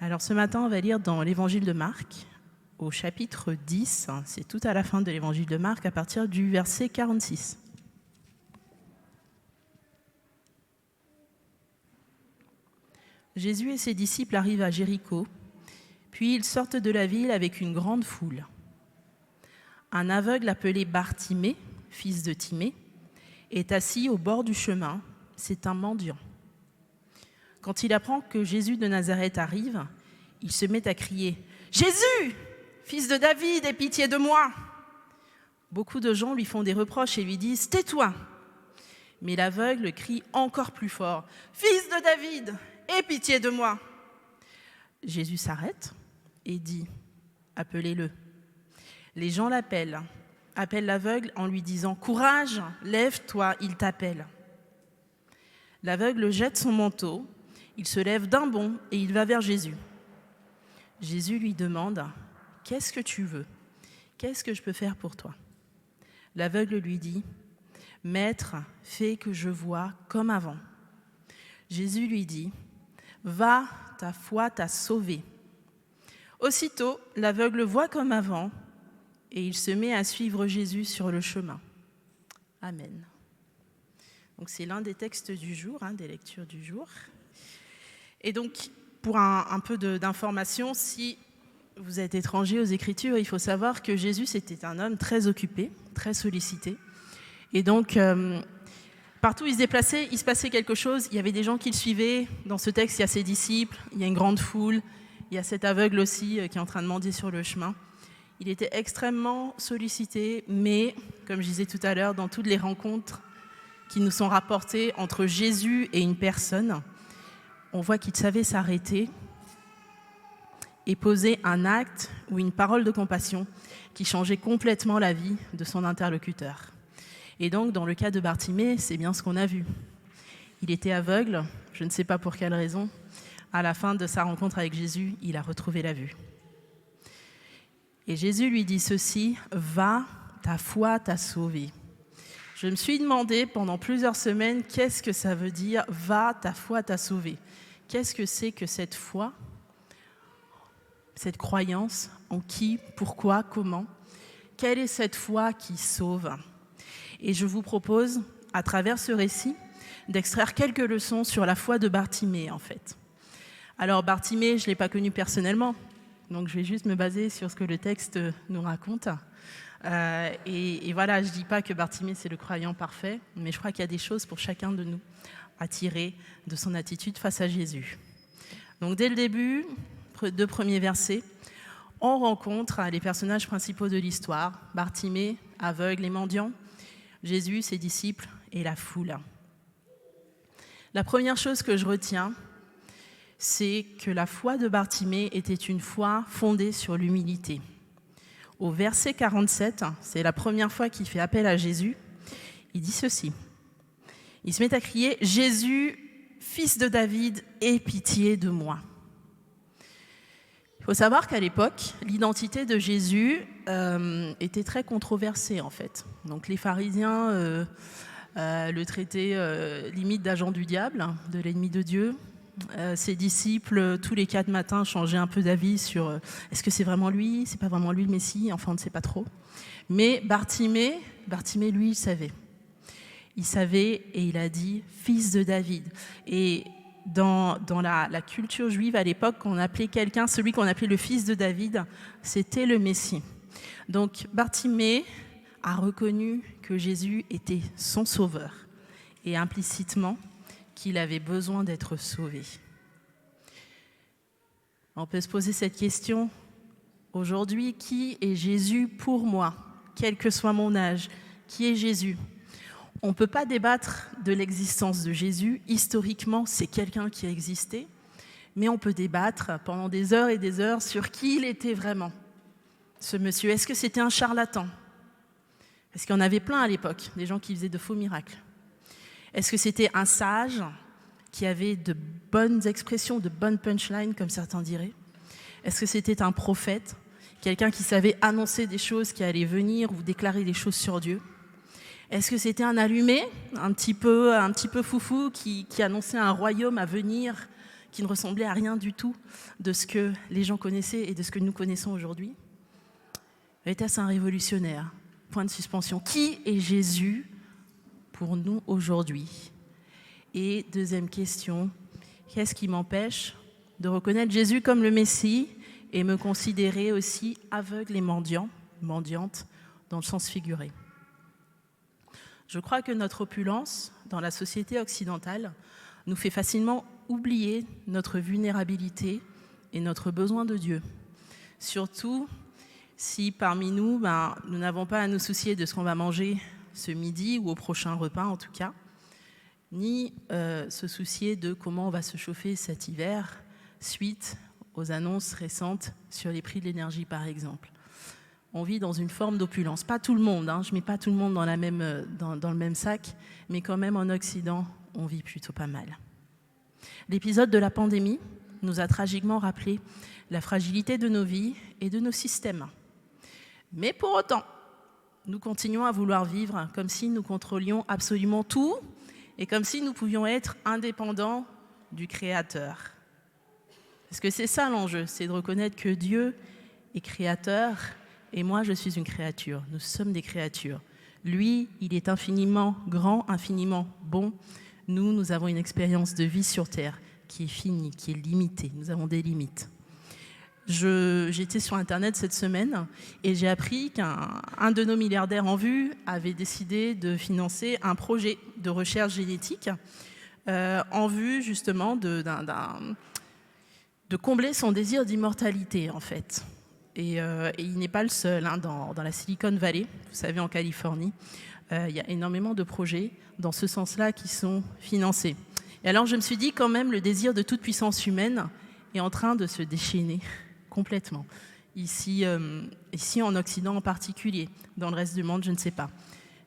Alors ce matin, on va lire dans l'évangile de Marc, au chapitre 10, c'est tout à la fin de l'évangile de Marc, à partir du verset 46. Jésus et ses disciples arrivent à Jéricho, puis ils sortent de la ville avec une grande foule. Un aveugle appelé Bartimée, fils de Timée, est assis au bord du chemin, c'est un mendiant. Quand il apprend que Jésus de Nazareth arrive, il se met à crier « Jésus, fils de David, aie pitié de moi !» Beaucoup de gens lui font des reproches et lui disent « Tais-toi !» Mais l'aveugle crie encore plus fort « Fils de David, aie pitié de moi !» Jésus s'arrête et dit « Appelez-le !» Les gens appellent l'aveugle en lui disant « Courage, lève-toi, il t'appelle !» L'aveugle jette son manteau, il se lève d'un bond et il va vers Jésus. Jésus lui demande « Qu'est-ce que tu veux ? Qu'est-ce que je peux faire pour toi ?» L'aveugle lui dit « Maître, fais que je vois comme avant. » Jésus lui dit « Va, ta foi t'a sauvé. » Aussitôt, l'aveugle voit comme avant et il se met à suivre Jésus sur le chemin. Amen. Donc c'est l'un des textes du jour, des lectures du jour. Et donc, pour un peu d'information, si vous êtes étranger aux Écritures, il faut savoir que Jésus, c'était un homme très occupé, très sollicité. Et donc, partout où il se déplaçait, il se passait quelque chose. Il y avait des gens qui le suivaient. Dans ce texte, il y a ses disciples, il y a une grande foule. Il y a cet aveugle aussi qui est en train de mendier sur le chemin. Il était extrêmement sollicité, mais, comme je disais tout à l'heure, dans toutes les rencontres qui nous sont rapportées entre Jésus et une personne, on voit qu'il savait s'arrêter et poser un acte ou une parole de compassion qui changeait complètement la vie de son interlocuteur. Et donc, dans le cas de Bartimée, c'est bien ce qu'on a vu. Il était aveugle, je ne sais pas pour quelle raison. À la fin de sa rencontre avec Jésus, il a retrouvé la vue. Et Jésus lui dit ceci, « Va, ta foi t'a sauvé. » Je me suis demandé pendant plusieurs semaines, qu'est-ce que ça veut dire « Va, ta foi t'a sauvé » ? Qu'est-ce que c'est que cette foi, cette croyance, en qui, pourquoi, comment ? Quelle est cette foi qui sauve ? Et je vous propose, à travers ce récit, d'extraire quelques leçons sur la foi de Bartimée, en fait. Alors, Bartimée, je ne l'ai pas connu personnellement, donc je vais juste me baser sur ce que le texte nous raconte. Et voilà, je ne dis pas que Bartimée, c'est le croyant parfait, mais je crois qu'il y a des choses pour chacun de nous à tirer de son attitude face à Jésus. Donc dès le début, 2 premiers versets, on rencontre les personnages principaux de l'histoire, Bartimée, aveugle et mendiant, Jésus, ses disciples et la foule. La première chose que je retiens, c'est que la foi de Bartimée était une foi fondée sur l'humilité. Au verset 47, c'est la première fois qu'il fait appel à Jésus, il dit ceci. Il se met à crier « Jésus, fils de David, aie pitié de moi ». Il faut savoir qu'à l'époque, l'identité de Jésus était très controversée en fait. Donc les pharisiens le traitaient limite d'agent du diable, de l'ennemi de Dieu. Ses disciples, tous les 4 matins, changeaient un peu d'avis sur est-ce que c'est vraiment lui, c'est pas vraiment lui le Messie, enfin on ne sait pas trop. Mais Bartimée, lui, il savait. Il savait et il a dit « fils de David ». Et dans la culture juive à l'époque, on appelait quelqu'un, celui qu'on appelait le fils de David, c'était le Messie. Donc Bartimée a reconnu que Jésus était son sauveur et implicitement qu'il avait besoin d'être sauvé. On peut se poser cette question aujourd'hui, qui est Jésus pour moi, quel que soit mon âge, qui est Jésus ? On ne peut pas débattre de l'existence de Jésus. Historiquement, c'est quelqu'un qui a existé. Mais on peut débattre pendant des heures et des heures sur qui il était vraiment, ce monsieur. Est-ce que c'était un charlatan ? Parce qu'il y en avait plein à l'époque, des gens qui faisaient de faux miracles. Est-ce que c'était un sage qui avait de bonnes expressions, de bonnes punchlines, comme certains diraient ? Est-ce que c'était un prophète, quelqu'un qui savait annoncer des choses qui allaient venir ou déclarer des choses sur Dieu ? Est-ce que c'était un allumé, un petit peu foufou, qui annonçait un royaume à venir, qui ne ressemblait à rien du tout de ce que les gens connaissaient et de ce que nous connaissons aujourd'hui? Était-ce un révolutionnaire? Point de suspension. Qui est Jésus pour nous aujourd'hui? Et deuxième question, qu'est-ce qui m'empêche de reconnaître Jésus comme le Messie et me considérer aussi aveugle et mendiante dans le sens figuré? Je crois que notre opulence dans la société occidentale nous fait facilement oublier notre vulnérabilité et notre besoin de Dieu. Surtout si parmi nous, nous n'avons pas à nous soucier de ce qu'on va manger ce midi ou au prochain repas en tout cas, ni se soucier de comment on va se chauffer cet hiver suite aux annonces récentes sur les prix de l'énergie par exemple. On vit dans une forme d'opulence. Pas tout le monde, je ne mets pas tout le monde dans le même sac, mais quand même en Occident, on vit plutôt pas mal. L'épisode de la pandémie nous a tragiquement rappelé la fragilité de nos vies et de nos systèmes. Mais pour autant, nous continuons à vouloir vivre comme si nous contrôlions absolument tout et comme si nous pouvions être indépendants du Créateur. Parce que c'est ça l'enjeu, c'est de reconnaître que Dieu est créateur et moi je suis une créature. Nous sommes des créatures. Lui, il est infiniment grand, infiniment bon. Nous avons une expérience de vie sur Terre qui est finie, qui est limitée. Nous avons des limites. J'étais sur Internet cette semaine et j'ai appris qu'un de nos milliardaires en vue avait décidé de financer un projet de recherche génétique en vue justement de combler son désir d'immortalité en fait. Et il n'est pas le seul. Dans la Silicon Valley, vous savez, en Californie, il y a énormément de projets dans ce sens-là qui sont financés. Et alors je me suis dit quand même, le désir de toute puissance humaine est en train de se déchaîner complètement. Ici en Occident en particulier, dans le reste du monde, je ne sais pas.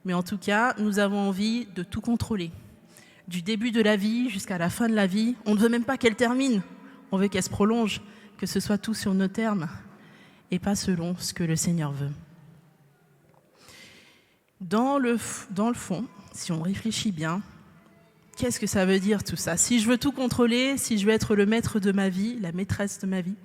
Mais en tout cas, nous avons envie de tout contrôler. Du début de la vie jusqu'à la fin de la vie, on ne veut même pas qu'elle termine. On veut qu'elle se prolonge, que ce soit tout sur nos termes et pas selon ce que le Seigneur veut. Dans le fond, si on réfléchit bien, qu'est-ce que ça veut dire tout ça? Si je veux tout contrôler, si je veux être le maître de ma vie, la maîtresse de ma vie,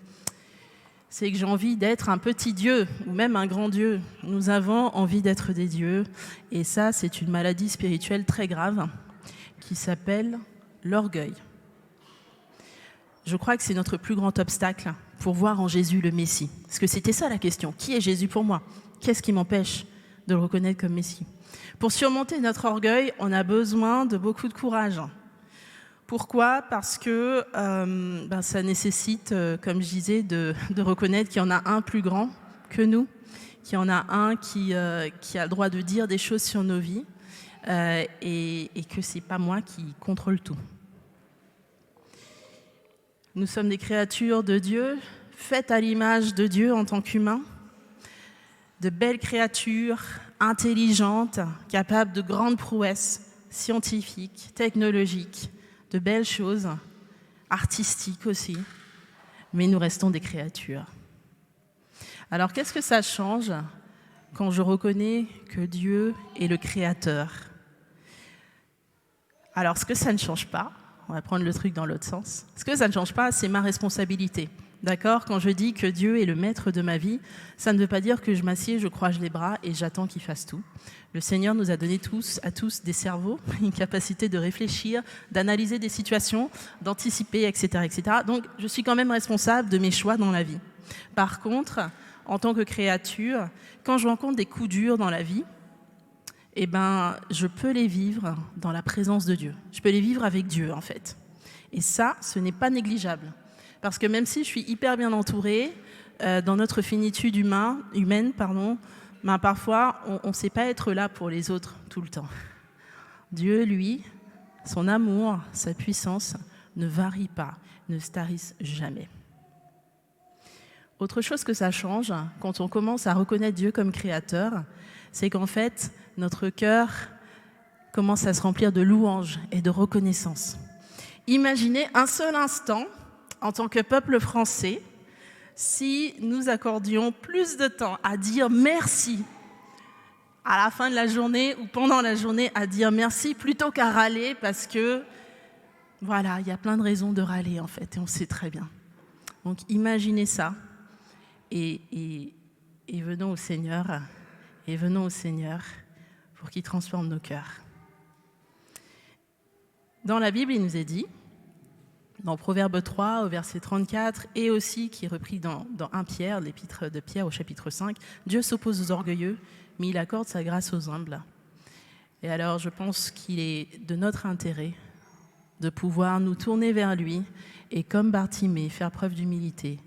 c'est que j'ai envie d'être un petit Dieu ou même un grand Dieu. Nous avons envie d'être des dieux et ça, c'est une maladie spirituelle très grave qui s'appelle l'orgueil. Je crois que c'est notre plus grand obstacle pour voir en Jésus le Messie. Parce que c'était ça la question. Qui est Jésus pour moi? Qu'est-ce qui m'empêche de le reconnaître comme Messie? Pour surmonter notre orgueil, on a besoin de beaucoup de courage. Pourquoi? Parce que ça nécessite, comme je disais, de reconnaître qu'il y en a un plus grand que nous, qu'il y en a un qui a le droit de dire des choses sur nos vies et que ce n'est pas moi qui contrôle tout. Nous sommes des créatures de Dieu, faites à l'image de Dieu en tant qu'humains, de belles créatures intelligentes, capables de grandes prouesses scientifiques, technologiques, de belles choses, artistiques aussi, mais nous restons des créatures. Alors qu'est-ce que ça change quand je reconnais que Dieu est le Créateur? Alors ce que ça ne change pas, on va prendre le truc dans l'autre sens, ce que ça ne change pas, c'est ma responsabilité. D'accord? Quand je dis que Dieu est le maître de ma vie, ça ne veut pas dire que je m'assieds, je croise les bras et j'attends qu'il fasse tout. Le Seigneur nous a donné à tous des cerveaux, une capacité de réfléchir, d'analyser des situations, d'anticiper, etc., etc. Donc, je suis quand même responsable de mes choix dans la vie. Par contre, en tant que créature, quand je rencontre des coups durs dans la vie, je peux les vivre dans la présence de Dieu. Je peux les vivre avec Dieu, en fait. Et ça, ce n'est pas négligeable. Parce que même si je suis hyper bien entourée, dans notre finitude humaine, parfois, on ne sait pas être là pour les autres tout le temps. Dieu, lui, son amour, sa puissance ne varie pas, ne se tarissent jamais. Autre chose que ça change, quand on commence à reconnaître Dieu comme créateur, c'est qu'en fait, notre cœur commence à se remplir de louanges et de reconnaissance. Imaginez un seul instant, en tant que peuple français, si nous accordions plus de temps à dire merci à la fin de la journée ou pendant la journée à dire merci plutôt qu'à râler parce que Voilà, il y a plein de raisons de râler en fait, et on sait très bien. Donc imaginez ça, et venons au Seigneur, pour qu'il transforme nos cœurs. Dans la Bible, il nous est dit, dans Proverbe 3, au verset 34, et aussi qui est repris dans 1 Pierre, l'épître de Pierre au chapitre 5, Dieu s'oppose aux orgueilleux, mais il accorde sa grâce aux humbles. Et alors, je pense qu'il est de notre intérêt de pouvoir nous tourner vers lui et, comme Bartimée, faire preuve d'humilité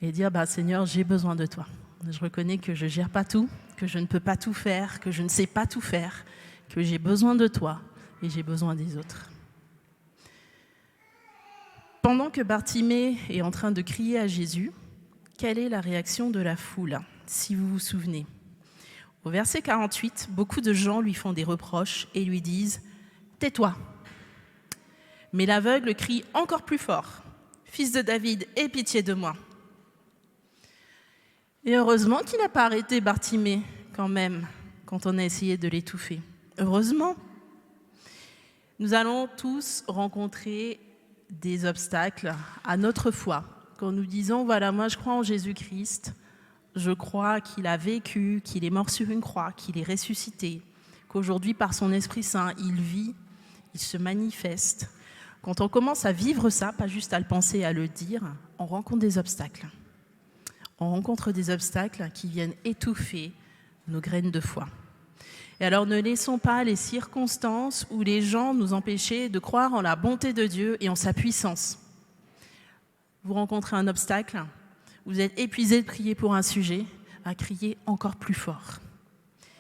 et dire, Seigneur, j'ai besoin de toi. Je reconnais que je ne gère pas tout, que je ne peux pas tout faire, que je ne sais pas tout faire, que j'ai besoin de toi et j'ai besoin des autres. Pendant que Bartimée est en train de crier à Jésus, quelle est la réaction de la foule, si vous vous souvenez ? Au verset 48, beaucoup de gens lui font des reproches et lui disent « Tais-toi ». Mais l'aveugle crie encore plus fort « Fils de David, aie pitié de moi ». Et heureusement qu'il n'a pas arrêté Bartimée quand même, quand on a essayé de l'étouffer. Heureusement. Nous allons tous rencontrer des obstacles à notre foi. Quand nous disons, voilà, moi je crois en Jésus-Christ, je crois qu'il a vécu, qu'il est mort sur une croix, qu'il est ressuscité, qu'aujourd'hui par son Esprit Saint, il vit, il se manifeste. Quand on commence à vivre ça, pas juste à le penser, à le dire, on rencontre des obstacles. On rencontre des obstacles qui viennent étouffer nos graines de foi. Et alors ne laissons pas les circonstances ou les gens nous empêcher de croire en la bonté de Dieu et en sa puissance. Vous rencontrez un obstacle, vous êtes épuisé de prier pour un sujet, à crier encore plus fort.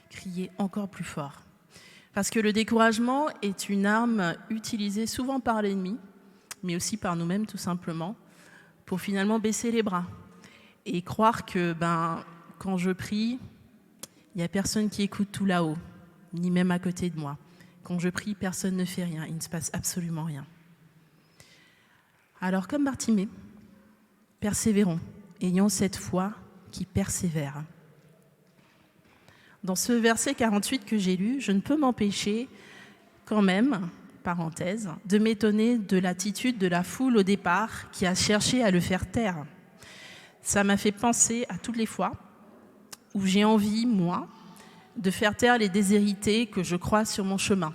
Crier encore plus fort. Parce que le découragement est une arme utilisée souvent par l'ennemi, mais aussi par nous-mêmes tout simplement, pour finalement baisser les bras et croire que quand je prie, il n'y a personne qui écoute tout là-haut, ni même à côté de moi. Quand je prie, personne ne fait rien, il ne se passe absolument rien. Alors comme Bartimée, persévérons, ayons cette foi qui persévère. Dans ce verset 48 que j'ai lu, je ne peux m'empêcher quand même, parenthèse, de m'étonner de l'attitude de la foule au départ qui a cherché à le faire taire. Ça m'a fait penser à toutes les fois où j'ai envie, moi, de faire taire les déshérités que je croise sur mon chemin.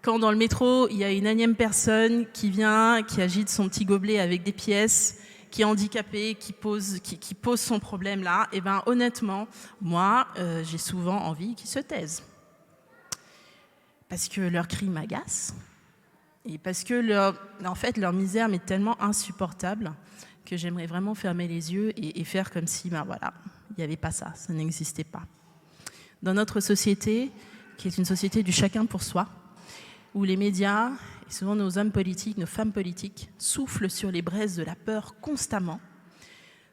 Quand dans le métro, il y a une énième personne qui vient, qui agite son petit gobelet avec des pièces, qui est handicapé, qui pose son problème là, et honnêtement, moi, j'ai souvent envie qu'ils se taisent. Parce que leurs cris m'agacent, et parce que leur misère m'est tellement insupportable que j'aimerais vraiment fermer les yeux et faire comme si, il n'y avait pas ça, ça n'existait pas. Dans notre société, qui est une société du chacun pour soi, où les médias, et souvent nos hommes politiques, nos femmes politiques, soufflent sur les braises de la peur constamment,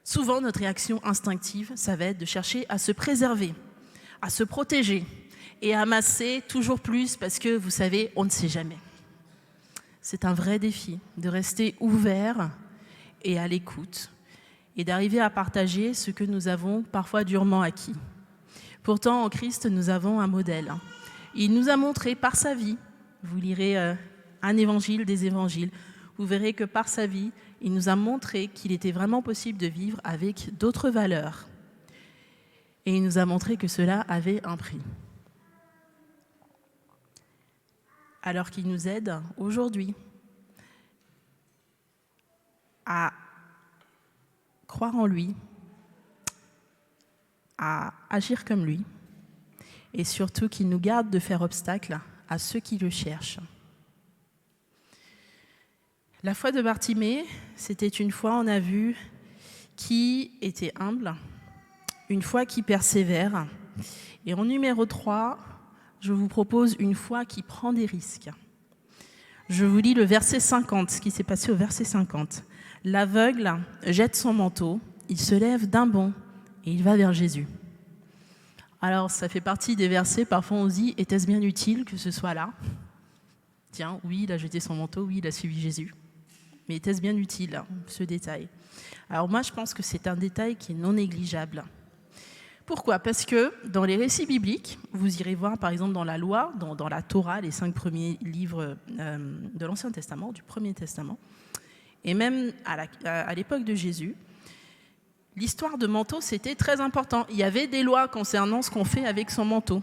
souvent notre réaction instinctive, ça va être de chercher à se préserver, à se protéger et à amasser toujours plus parce que, vous savez, on ne sait jamais. C'est un vrai défi de rester ouvert et à l'écoute et d'arriver à partager ce que nous avons parfois durement acquis. Pourtant, en Christ, nous avons un modèle. Il nous a montré par sa vie, vous lirez un évangile des évangiles, vous verrez que par sa vie, il nous a montré qu'il était vraiment possible de vivre avec d'autres valeurs. Et il nous a montré que cela avait un prix. Alors qu'il nous aide aujourd'hui à croire en lui, à agir comme lui, et surtout qu'il nous garde de faire obstacle à ceux qui le cherchent. La foi de Bartimée, c'était une foi, on a vu, qui était humble, une foi qui persévère. Et en numéro 3, je vous propose une foi qui prend des risques. Je vous lis le verset 50, ce qui s'est passé au verset 50. L'aveugle jette son manteau, il se lève d'un bond et il va vers Jésus. Alors, ça fait partie des versets, parfois on se dit, était-ce bien utile que ce soit là ? Tiens, oui, il a jeté son manteau, oui, il a suivi Jésus. Mais était-ce bien utile, ce détail ? Alors moi, je pense que c'est un détail qui est non négligeable. Pourquoi ? Parce que dans les récits bibliques, vous irez voir par exemple dans la loi, dans la Torah, les 5 premiers livres de l'Ancien Testament, du Premier Testament, et même à l'époque de Jésus, l'histoire de manteau, c'était très important. Il y avait des lois concernant ce qu'on fait avec son manteau.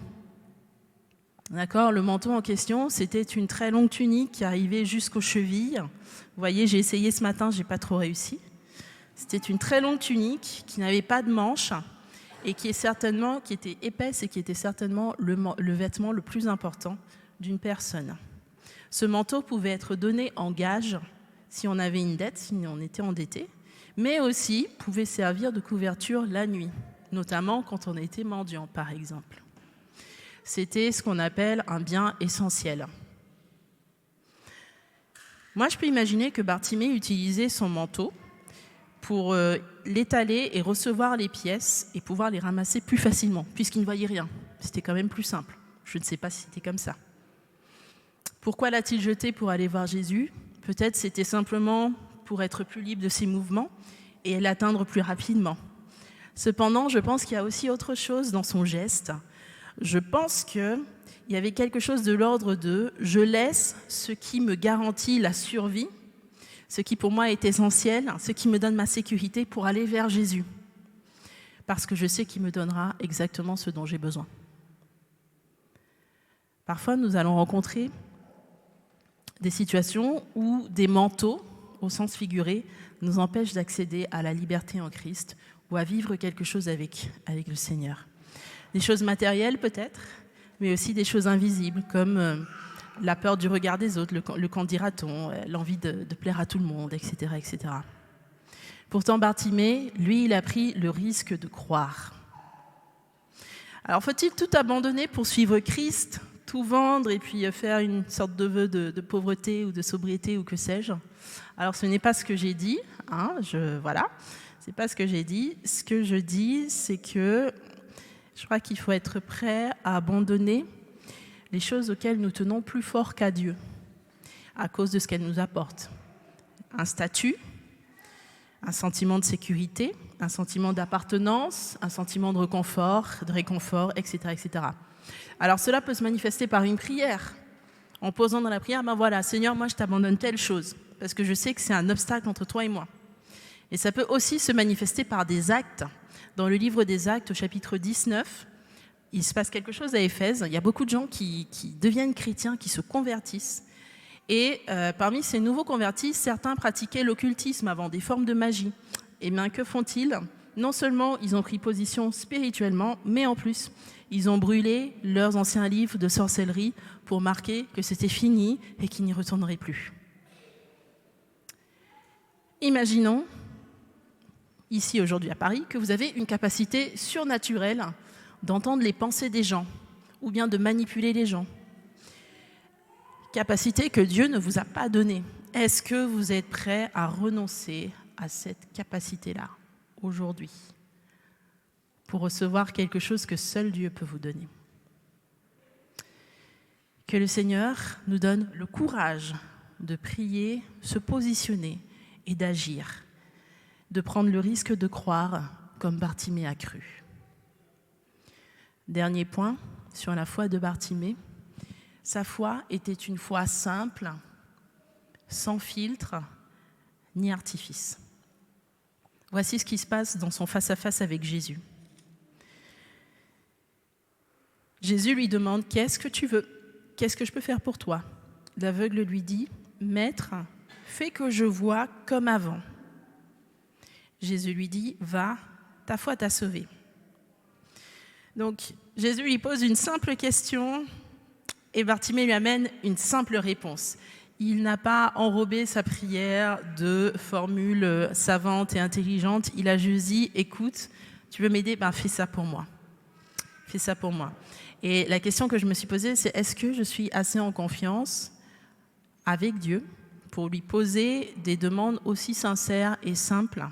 D'accord ? Le manteau en question, c'était une très longue tunique qui arrivait jusqu'aux chevilles. Vous voyez, j'ai essayé ce matin, je n'ai pas trop réussi. C'était une très longue tunique qui n'avait pas de manches et qui était épaisse et qui était certainement le vêtement le plus important d'une personne. Ce manteau pouvait être donné en gage si on avait une dette, si on était endetté, mais aussi pouvait servir de couverture la nuit, notamment quand on était mendiant, par exemple. C'était ce qu'on appelle un bien essentiel. Moi, je peux imaginer que Bartimée utilisait son manteau pour l'étaler et recevoir les pièces et pouvoir les ramasser plus facilement, puisqu'il ne voyait rien. C'était quand même plus simple. Je ne sais pas si c'était comme ça. Pourquoi l'a-t-il jeté pour aller voir Jésus ? Peut-être c'était simplement pour être plus libre de ses mouvements et l'atteindre plus rapidement. Cependant, je pense qu'il y a aussi autre chose dans son geste. Je pense qu'il y avait quelque chose de l'ordre de « je laisse ce qui me garantit la survie », ce qui pour moi est essentiel, ce qui me donne ma sécurité pour aller vers Jésus. Parce que je sais qu'il me donnera exactement ce dont j'ai besoin. Parfois, nous allons rencontrer des situations où des manteaux, au sens figuré, nous empêchent d'accéder à la liberté en Christ ou à vivre quelque chose avec le Seigneur. Des choses matérielles peut-être, mais aussi des choses invisibles comme la peur du regard des autres, le qu'en dira-t-on, l'envie de plaire à tout le monde, etc., etc. Pourtant, Bartimée, lui, il a pris le risque de croire. Alors, faut-il tout abandonner pour suivre Christ, tout vendre et puis faire une sorte de vœu de pauvreté ou de sobriété ou que sais-je ? Alors, ce n'est pas ce que j'ai dit, voilà, c'est pas ce que j'ai dit. Ce que je dis, c'est que je crois qu'il faut être prêt à abandonner les choses auxquelles nous tenons plus fort qu'à Dieu, à cause de ce qu'elles nous apportent. Un statut, un sentiment de sécurité, un sentiment d'appartenance, un sentiment de réconfort, etc., etc. Alors cela peut se manifester par une prière, en posant dans la prière, voilà, Seigneur, moi je t'abandonne telle chose, parce que je sais que c'est un obstacle entre toi et moi. Et ça peut aussi se manifester par des actes. Dans le livre des Actes, au chapitre 19, il se passe quelque chose à Éphèse. Il y a beaucoup de gens qui deviennent chrétiens, qui se convertissent. Et parmi ces nouveaux convertis, certains pratiquaient l'occultisme avant, des formes de magie. Et bien, que font-ils ? Non seulement ils ont pris position spirituellement, mais en plus, ils ont brûlé leurs anciens livres de sorcellerie pour marquer que c'était fini et qu'ils n'y retourneraient plus. Imaginons, ici aujourd'hui à Paris, que vous avez une capacité surnaturelle d'entendre les pensées des gens ou bien de manipuler les gens. Capacité que Dieu ne vous a pas donnée. Est-ce que vous êtes prêt à renoncer à cette capacité-là aujourd'hui pour recevoir quelque chose que seul Dieu peut vous donner ? Que le Seigneur nous donne le courage de prier, se positionner et d'agir, de prendre le risque de croire comme Bartimée a cru. Dernier point sur la foi de Bartimée. Sa foi était une foi simple, sans filtre ni artifice. Voici ce qui se passe dans son face-à-face avec Jésus. Jésus lui demande « Qu'est-ce que tu veux ? Qu'est-ce que je peux faire pour toi ?» L'aveugle lui dit « Maître, fais que je vois comme avant. » Jésus lui dit « Va, ta foi t'a sauvé. » Donc, Jésus lui pose une simple question et Bartimée lui amène une simple réponse. Il n'a pas enrobé sa prière de formules savantes et intelligentes. Il a juste dit « Écoute, tu veux m'aider ? Fais ça pour moi. Fais ça pour moi. » Et la question que je me suis posée, c'est est-ce que je suis assez en confiance avec Dieu pour lui poser des demandes aussi sincères et simples,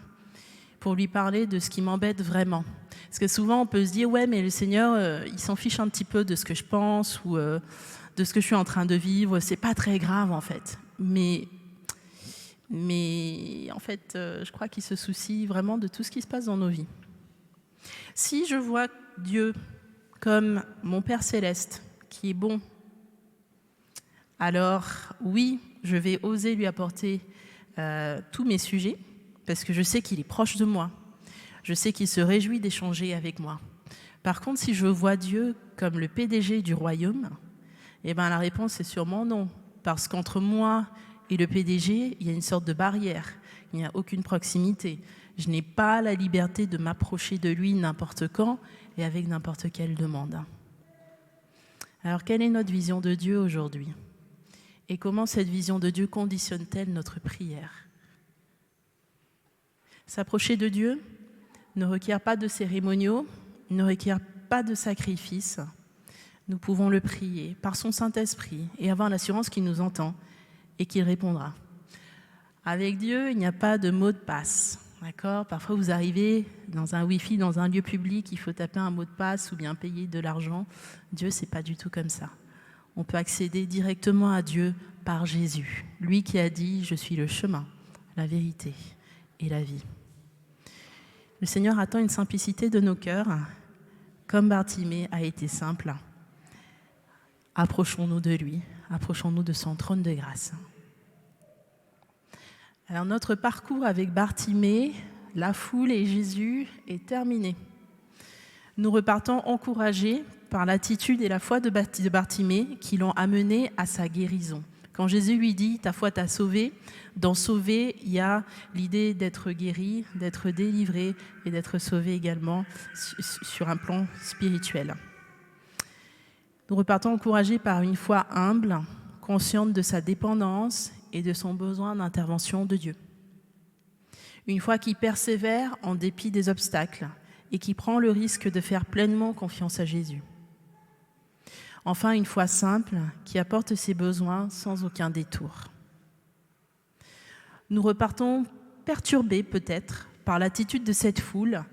pour lui parler de ce qui m'embête vraiment. Parce que souvent, on peut se dire, ouais, mais le Seigneur, il s'en fiche un petit peu de ce que je pense ou de ce que je suis en train de vivre. C'est pas très grave, en fait. Mais en fait, je crois qu'il se soucie vraiment de tout ce qui se passe dans nos vies. Si je vois Dieu comme mon Père céleste, qui est bon, alors oui, je vais oser lui apporter tous mes sujets, parce que je sais qu'il est proche de moi. Je sais qu'il se réjouit d'échanger avec moi. Par contre, si je vois Dieu comme le PDG du royaume, eh ben, la réponse est sûrement non. Parce qu'entre moi et le PDG, il y a une sorte de barrière. Il n'y a aucune proximité. Je n'ai pas la liberté de m'approcher de lui n'importe quand et avec n'importe quelle demande. Alors, quelle est notre vision de Dieu aujourd'hui ? Et comment cette vision de Dieu conditionne-t-elle notre prière ? S'approcher de Dieu ne requiert pas de cérémoniaux, ne requiert pas de sacrifices. Nous pouvons le prier par son Saint-Esprit et avoir l'assurance qu'il nous entend et qu'il répondra. Avec Dieu, il n'y a pas de mot de passe. D'accord ? Parfois, vous arrivez dans un Wi-Fi, dans un lieu public, il faut taper un mot de passe ou bien payer de l'argent. Dieu, c'est pas du tout comme ça. On peut accéder directement à Dieu par Jésus, lui qui a dit « Je suis le chemin, la vérité et la vie ». Le Seigneur attend une simplicité de nos cœurs, comme Bartimée a été simple. Approchons-nous de lui, approchons-nous de son trône de grâce. Alors notre parcours avec Bartimée, la foule et Jésus est terminé. Nous repartons encouragés par l'attitude et la foi de Bartimée qui l'ont amené à sa guérison. Quand Jésus lui dit « ta foi t'a sauvé », dans « sauver », il y a l'idée d'être guéri, d'être délivré et d'être sauvé également sur un plan spirituel. Nous repartons encouragés par une foi humble, consciente de sa dépendance et de son besoin d'intervention de Dieu. Une foi qui persévère en dépit des obstacles et qui prend le risque de faire pleinement confiance à Jésus. Enfin, une foi simple qui apporte ses besoins sans aucun détour. Nous repartons perturbés peut-être par l'attitude de cette foule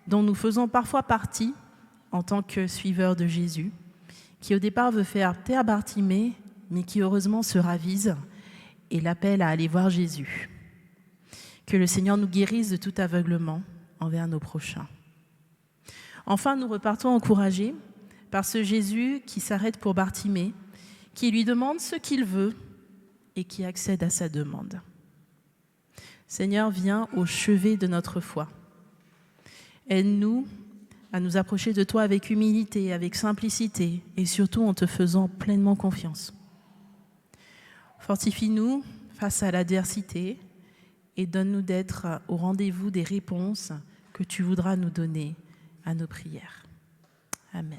dont nous faisons parfois partie en tant que suiveurs de Jésus, qui au départ veut faire taire Bartimée, mais qui heureusement se ravise et l'appelle à aller voir Jésus. Que le Seigneur nous guérisse de tout aveuglement envers nos prochains. Enfin, nous repartons encouragés par ce Jésus qui s'arrête pour Bartimée, qui lui demande ce qu'il veut et qui accède à sa demande. Seigneur, viens au chevet de notre foi. Aide-nous à nous approcher de toi avec humilité, avec simplicité et surtout en te faisant pleinement confiance. Fortifie-nous face à l'adversité et donne-nous d'être au rendez-vous des réponses que tu voudras nous donner à nos prières. Amen.